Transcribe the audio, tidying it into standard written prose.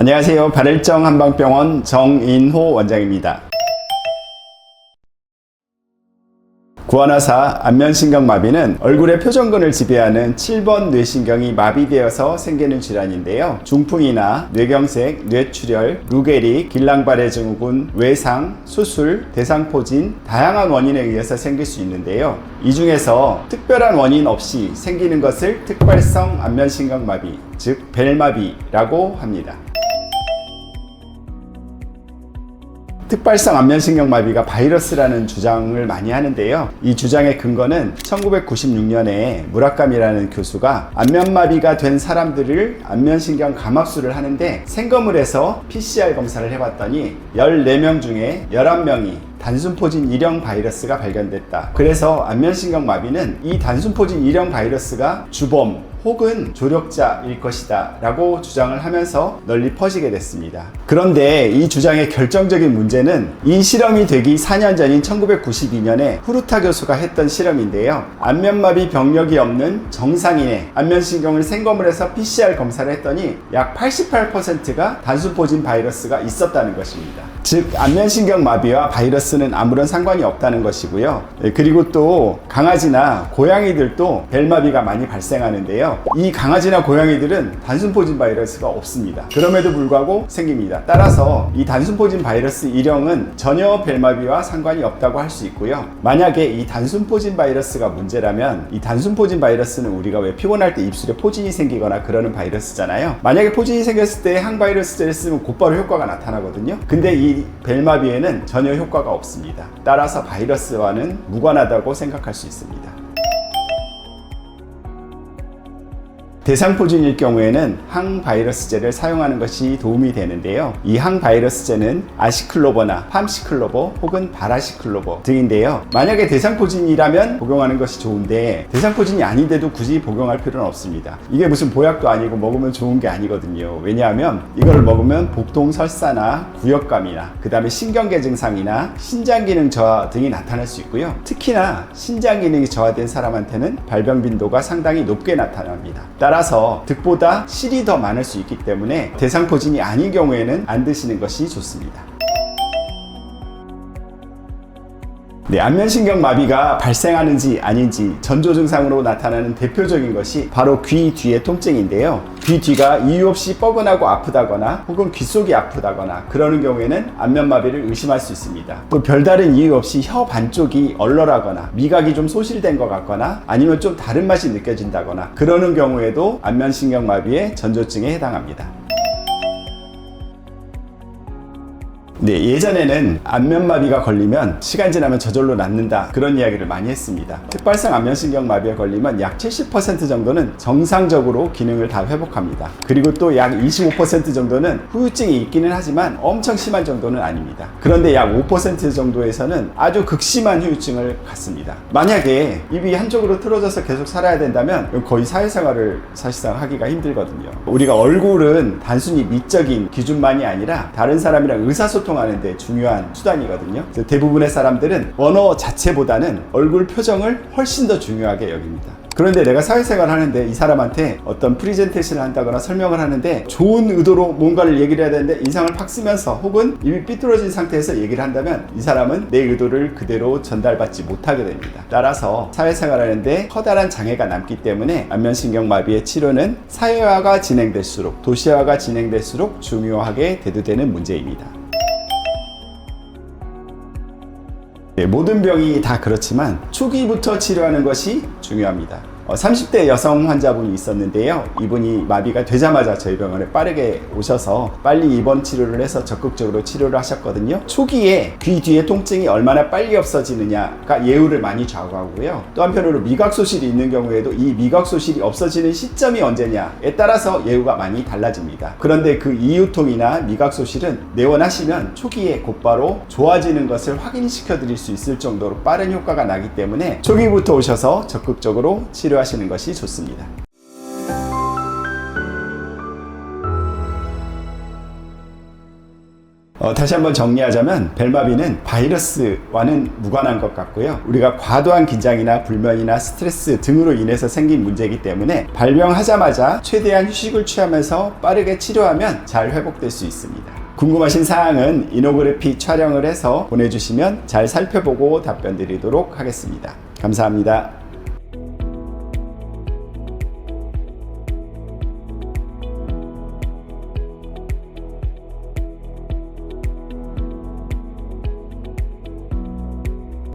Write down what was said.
안녕하세요. 발혈정 한방병원 정인호 원장입니다. 구안화사 안면신경마비는 얼굴의 표정근을 지배하는 7번 뇌신경이 마비되어서 생기는 질환인데요. 중풍이나 뇌경색, 뇌출혈, 루게리, 길랑발해 증후군, 외상, 수술, 대상포진 다양한 원인에 의해서 생길 수 있는데요. 이 중에서 특별한 원인 없이 생기는 것을 특발성 안면신경마비, 즉 벨마비라고 합니다. 특발성 안면신경마비가 바이러스라는 주장을 많이 하는데요. 이 주장의 근거는 1996년에 무라카미라는 교수가 안면마비가 된 사람들을 안면신경 감압술을 하는데 생검을 해서 PCR 검사를 해봤더니 14명 중에 11명이 단순포진 1형 바이러스가 발견됐다. 그래서 안면신경마비는 이 단순포진 1형 바이러스가 주범 혹은 조력자일 것이다 라고 주장을 하면서 널리 퍼지게 됐습니다. 그런데 이 주장의 결정적인 문제는 이 실험이 되기 4년 전인 1992년에 후르타 교수가 했던 실험인데요. 안면마비 병력이 없는 정상인의 안면신경을 생검을 해서 PCR 검사를 했더니 약 88%가 단순포진 바이러스가 있었다는 것입니다. 즉 안면신경마비와 바이러스는 아무런 상관이 없다는 것이고요. 그리고 또 강아지나 고양이들도 벨마비가 많이 발생하는데요. 이 강아지나 고양이들은 단순포진 바이러스가 없습니다. 그럼에도 불구하고 생깁니다. 따라서 이 단순포진 바이러스 1형은 전혀 벨마비와 상관이 없다고 할 수 있고요. 만약에 이 단순포진 바이러스가 문제라면 이 단순포진 바이러스는 우리가 왜 피곤할 때 입술에 포진이 생기거나 그러는 바이러스잖아요. 만약에 포진이 생겼을 때 항바이러스제를 쓰면 곧바로 효과가 나타나거든요. 근데 이 벨마비에는 전혀 효과가 없습니다. 따라서 바이러스와는 무관하다고 생각할 수 있습니다. 대상포진일 경우에는 항바이러스제를 사용하는 것이 도움이 되는데요. 이 항바이러스제는 아시클로버나 팜시클로버 혹은 바라시클로버 등인데요. 만약에 대상포진이라면 복용하는 것이 좋은데 대상포진이 아닌데도 굳이 복용할 필요는 없습니다. 이게 무슨 보약도 아니고 먹으면 좋은 게 아니거든요. 왜냐하면 이걸 먹으면 복통설사나 구역감이나 그 다음에 신경계 증상이나 신장기능 저하 등이 나타날 수 있고요. 특히나 신장기능이 저하된 사람한테는 발병 빈도가 상당히 높게 나타납니다. 따라서 득보다 실이 더 많을 수 있기 때문에 대상포진이 아닌 경우에는 안 드시는 것이 좋습니다. 네, 안면신경마비가 발생하는지 아닌지 전조 증상으로 나타나는 대표적인 것이 바로 귀 뒤의 통증인데요. 귀 뒤가 이유 없이 뻐근하고 아프다거나 혹은 귀 속이 아프다거나 그러는 경우에는 안면마비를 의심할 수 있습니다. 또 별다른 이유 없이 혀 반쪽이 얼얼하거나 미각이 좀 소실된 것 같거나 아니면 좀 다른 맛이 느껴진다거나 그러는 경우에도 안면신경마비의 전조증에 해당합니다. 네, 예전에는 안면마비가 걸리면 시간 지나면 저절로 낫는다 그런 이야기를 많이 했습니다. 특발성 안면신경마비에 걸리면 약 70% 정도는 정상적으로 기능을 다 회복합니다. 그리고 또 약 25% 정도는 후유증이 있기는 하지만 엄청 심한 정도는 아닙니다. 그런데 약 5% 정도에서는 아주 극심한 후유증을 갖습니다. 만약에 입이 한쪽으로 틀어져서 계속 살아야 된다면 거의 사회생활을 사실상 하기가 힘들거든요. 우리가 얼굴은 단순히 미적인 기준만이 아니라 다른 사람이랑 의사소통 하는 데 중요한 수단이거든요. 그래서 대부분의 사람들은 언어 자체보다는 얼굴 표정을 훨씬 더 중요하게 여깁니다. 그런데 내가 사회생활을 하는데 이 사람한테 어떤 프리젠테이션을 한다거나 설명을 하는데 좋은 의도로 뭔가를 얘기를 해야 되는데 인상을 팍 쓰면서 혹은 입이 삐뚤어진 상태에서 얘기를 한다면 이 사람은 내 의도를 그대로 전달받지 못하게 됩니다. 따라서 사회생활을 하는데 커다란 장애가 남기 때문에 안면신경마비의 치료는 사회화가 진행될수록 도시화가 진행될수록 중요하게 대두되는 문제입니다. 네, 모든 병이 다 그렇지만 초기부터 치료하는 것이 중요합니다. 30대 여성 환자분이 있었는데요. 이분이 마비가 되자마자 저희 병원에 빠르게 오셔서 빨리 입원 치료를 해서 적극적으로 치료를 하셨거든요. 초기에 귀 뒤에 통증이 얼마나 빨리 없어지느냐가 예후를 많이 좌우하고요. 또 한편으로 미각 소실이 있는 경우에도 이 미각 소실이 없어지는 시점이 언제냐에 따라서 예후가 많이 달라집니다. 그런데 그 이유통이나 미각 소실은 내원하시면 초기에 곧바로 좋아지는 것을 확인시켜 드릴 수 있을 정도로 빠른 효과가 나기 때문에 초기부터 오셔서 적극적으로 치료하시는 것이 좋습니다. 다시 한번 정리하자면 벨마비는 바이러스와는 무관한 것 같고요. 우리가 과도한 긴장이나 불면이나 스트레스 등으로 인해서 생긴 문제이기 때문에 발병하자마자 최대한 휴식을 취하면서 빠르게 치료하면 잘 회복될 수 있습니다. 궁금하신 사항은 이노그래피 촬영을 해서 보내주시면 잘 살펴보고 답변 드리도록 하겠습니다. 감사합니다.